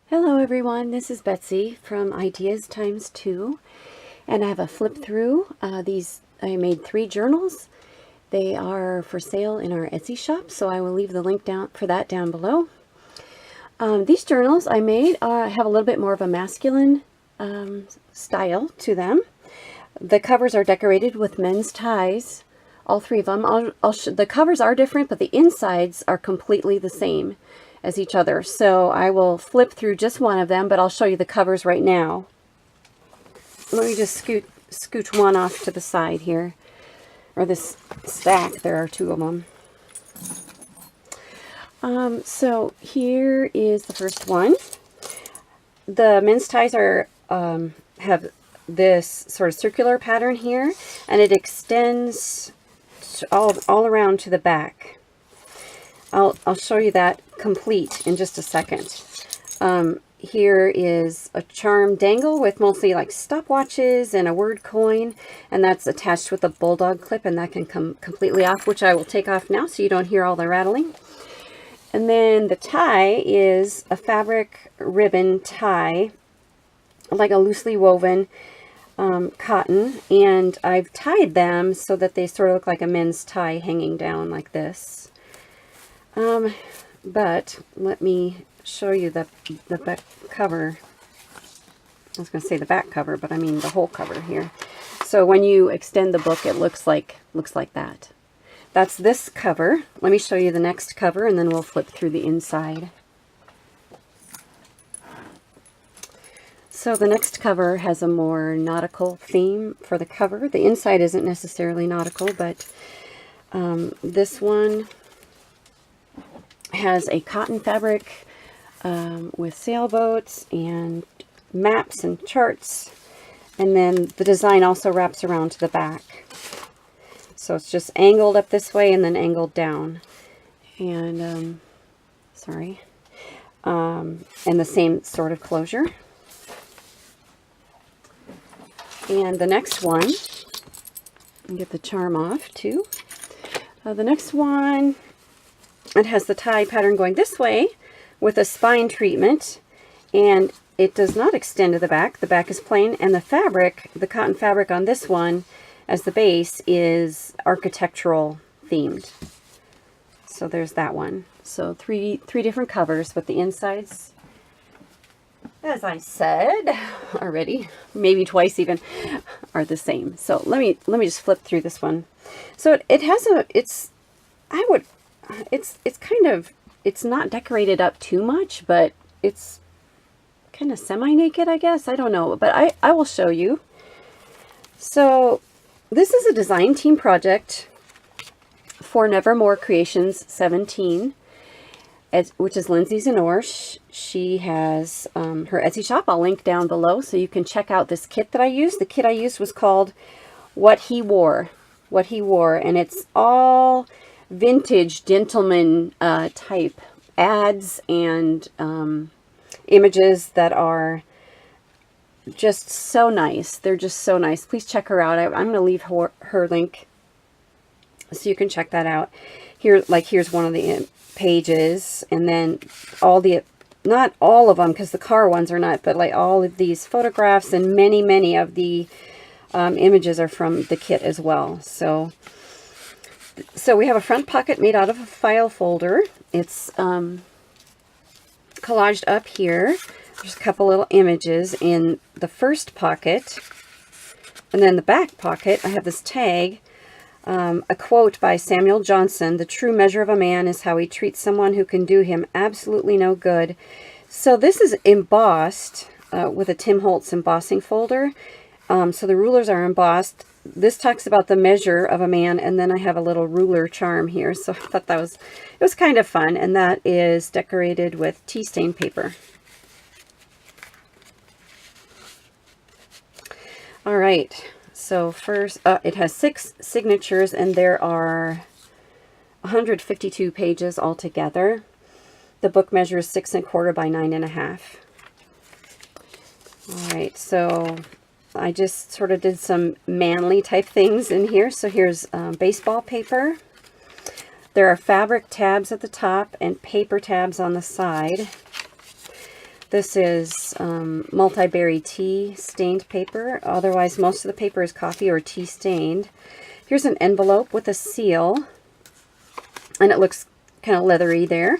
Hello everyone, this is Betsy from Ideas Times 2, and I have a flip through. I made 3 journals. They are for sale in our Etsy shop, so I will leave the link down for that down below. These journals I made have a little bit more of a masculine style to them. The covers are decorated with men's ties, all 3 of them. The covers are different, but the insides are completely the same as each other. So I will flip through just one of them, but I'll show you the covers right now. Let me just scooch one off to the side here, or this stack. There are 2 of them. So here is the first one. The men's ties are have this sort of circular pattern here, and it extends all around to the back. I'll show you that complete in just a second. Here is a charm dangle with mostly like stopwatches and a word coin, and that's attached with a bulldog clip, and that can come completely off, which I will take off now so you don't hear all the rattling. And then the tie is a fabric ribbon tie, like a loosely woven cotton, and I've tied them so that they sort of look like a men's tie hanging down like this. But let me show you the back cover. I was going to say the back cover, but I mean the whole cover here. So when you extend the book, it looks like that. That's this cover. Let me show you the next cover, and then we'll flip through the inside. So the next cover has a more nautical theme for the cover. The inside isn't necessarily nautical, but this one has a cotton fabric with sailboats and maps and charts, and then the design also wraps around to the back. So it's just angled up this way and then angled down, and and the same sort of closure. And the next one, get the charm off too. The next one, it has the tie pattern going this way with a spine treatment, and it does not extend to the back. The back is plain, and the fabric, the cotton fabric on this one as the base, is architectural themed. So there's that one. So three different covers, but the insides, as I said already, maybe twice even, are the same. So let me just flip through this one. So it has it's not decorated up too much, but it's kind of semi-naked, I guess. I don't know, but I will show you. So this is a design team project for Nevermore Creations 17, which is Lindsay Zenor. She has her Etsy shop. I'll link down below so you can check out this kit that I used. The kit I used was called What He Wore, and it's all vintage gentleman type ads and images that are just so nice. They're just so nice. Please check her out. I'm going to leave her link so you can check that out. Here's one of the pages, and then not all of them, because the car ones are not, but like all of these photographs, and many of the images are from the kit as well. So we have a front pocket made out of a file folder. It's collaged up here. There's a couple little images in the first pocket. And then the back pocket, I have this tag, a quote by Samuel Johnson: "The true measure of a man is how he treats someone who can do him absolutely no good." So this is embossed with a Tim Holtz embossing folder. So the rulers are embossed. This talks about the measure of a man, and then I have a little ruler charm here. So I thought it was kind of fun, and that is decorated with tea stain paper. All right, so first, it has 6 signatures, and there are 152 pages altogether. The book measures 6 1/4 by 9 1/2. All right, so I just sort of did some manly type things in here. So here's baseball paper. There are fabric tabs at the top and paper tabs on the side. This is multi-berry tea stained paper. Otherwise, most of the paper is coffee or tea stained. Here's an envelope with a seal, and it looks kind of leathery there.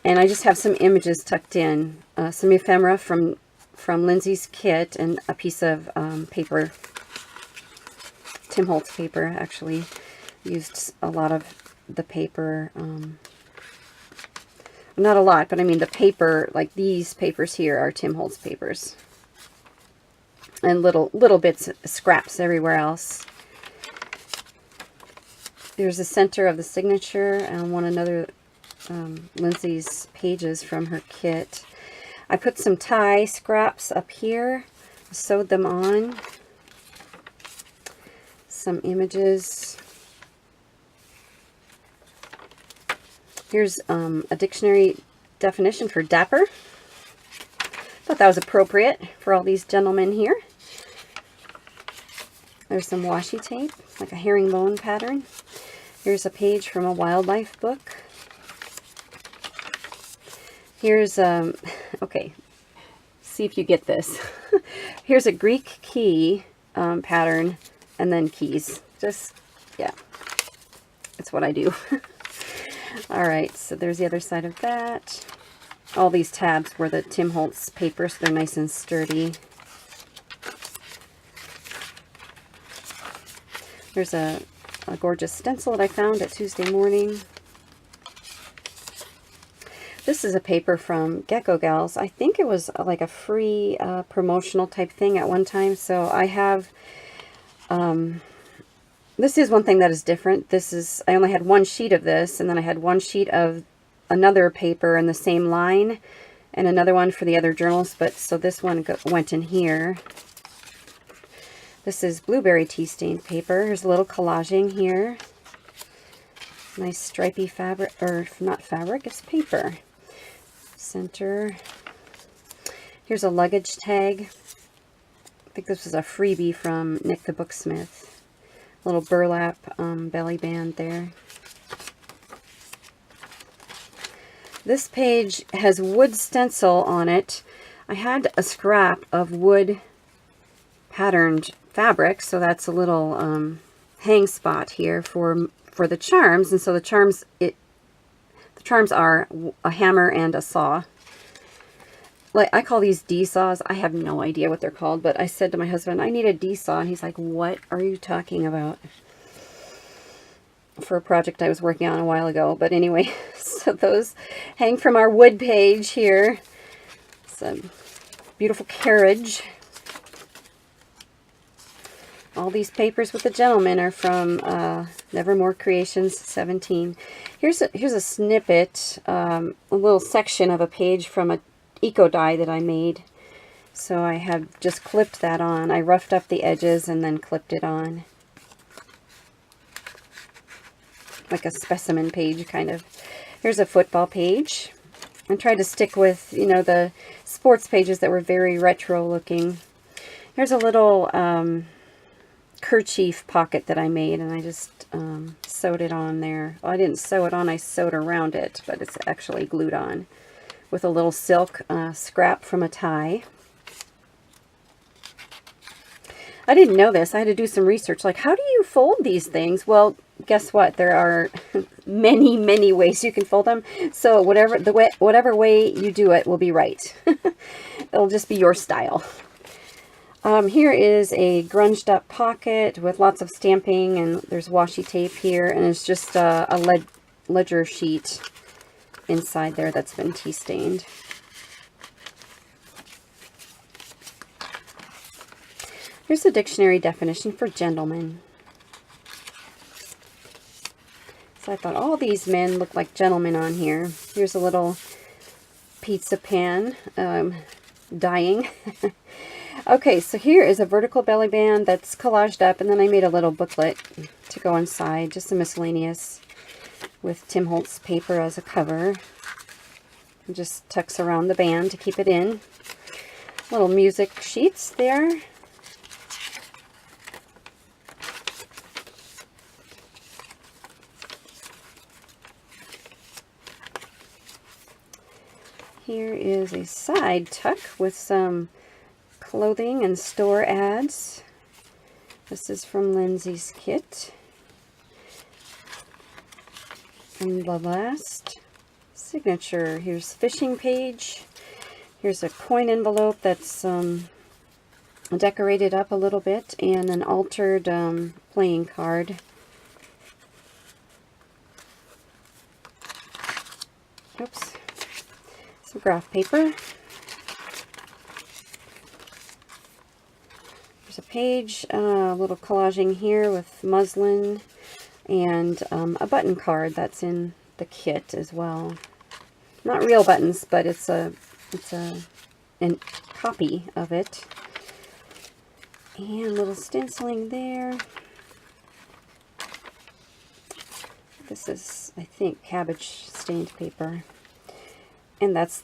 And I just have some images tucked in, some ephemera from Lindsay's kit, and a piece of paper, Tim Holtz paper. Actually used a lot of the paper, not a lot, but I mean the paper, like these papers here are Tim Holtz papers. And little bits, scraps everywhere else. There's the center of the signature and one another Lindsay's pages from her kit. I put some tie scraps up here, sewed them on. Some images. Here's a dictionary definition for dapper. Thought that was appropriate for all these gentlemen here. There's some washi tape, like a herringbone pattern. Here's a page from a wildlife book. Here's, okay, see if you get this. Here's a Greek key pattern, and then keys. Just, yeah, it's what I do. All right, so there's the other side of that. All these tabs were the Tim Holtz paper, so they're nice and sturdy. There's a gorgeous stencil that I found at Tuesday Morning. This is a paper from Gecko Gals. I think it was like a free promotional type thing at one time. So I have, this is one thing that is different. This is, I only had one sheet of this, and then I had one sheet of another paper in the same line, and another one for the other journals. But so this one went in here. This is blueberry tea stained paper. There's a little collaging here. Nice stripy fabric, or not fabric, it's paper. Center. Here's a luggage tag. I think this was a freebie from Nick the Booksmith. Little burlap belly band there. This page has wood stencil on it. I had a scrap of wood patterned fabric, so that's a little hang spot here for the charms. And so the charms are a hammer and a saw. Like, I call these D-saws. I have no idea what they're called, but I said to my husband, I need a D-saw, and he's like, what are you talking about? For a project I was working on a while ago. But anyway, so those hang from our wood page here. Some beautiful carriage. All these papers with the gentleman are from Nevermore Creations 17. Here's a snippet, a little section of a page from a eco die that I made. So I have just clipped that on. I roughed up the edges and then clipped it on. Like a specimen page, kind of. Here's a football page. I tried to stick with, you know, the sports pages that were very retro looking. Here's a little kerchief pocket that I made, and I just sewed it on there. Well, I didn't sew it on, I sewed around it, but it's actually glued on with a little silk scrap from a tie. I didn't know this. I had to do some research. Like, how do you fold these things? Well, guess what? There are many, many ways you can fold them. So whatever way you do it will be right. It'll just be your style. Here is a grunged up pocket with lots of stamping, and there's washi tape here, and it's just a ledger sheet inside there that's been tea stained. Here's a dictionary definition for gentlemen. So I thought all these men look like gentlemen on here. Here's a little pizza pan dyeing. Okay, so here is a vertical belly band that's collaged up, and then I made a little booklet to go inside, just a miscellaneous with Tim Holtz paper as a cover. It just tucks around the band to keep it in. Little music sheets there. Here is a side tuck with some clothing and store ads. This is from Lindsay's kit. And the last signature. Here's fishing page. Here's a coin envelope that's decorated up a little bit, and an altered playing card. Oops. Some graph paper. There's a page, a little collaging here with muslin, and a button card that's in the kit as well. Not real buttons, but it's a copy of it. And a little stenciling there. This is, I think, cabbage stained paper. And this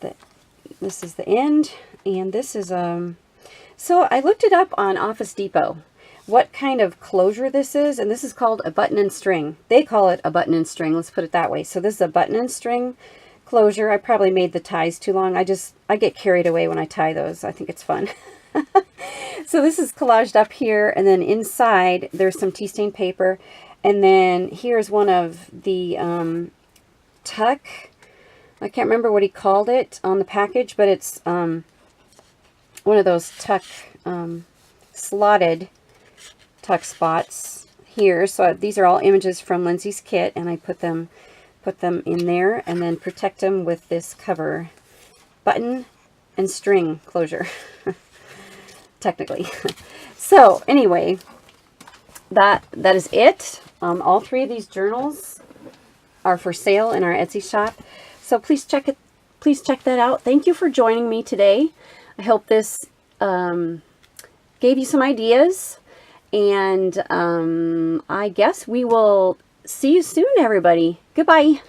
is the end. And this is, so I looked it up on Office Depot, what kind of closure this is, and this is called a button and string. They call it a button and string, let's put it that way. So this is a button and string closure. I probably made the ties too long. I get carried away when I tie those. I think it's fun. So this is collaged up here, and then inside there's some tea stain paper, and then here's one of the tuck. I can't remember what he called it on the package, but it's one of those tuck slotted tuck spots here. So these are all images from Lindsay's kit, and I put them in there, and then protect them with this cover. Button and string closure. Technically. So anyway, that is it. All three of these journals are for sale in our Etsy shop. So please check that out. Thank you for joining me today. I hope this gave you some ideas, and I guess we will see you soon, everybody. Goodbye.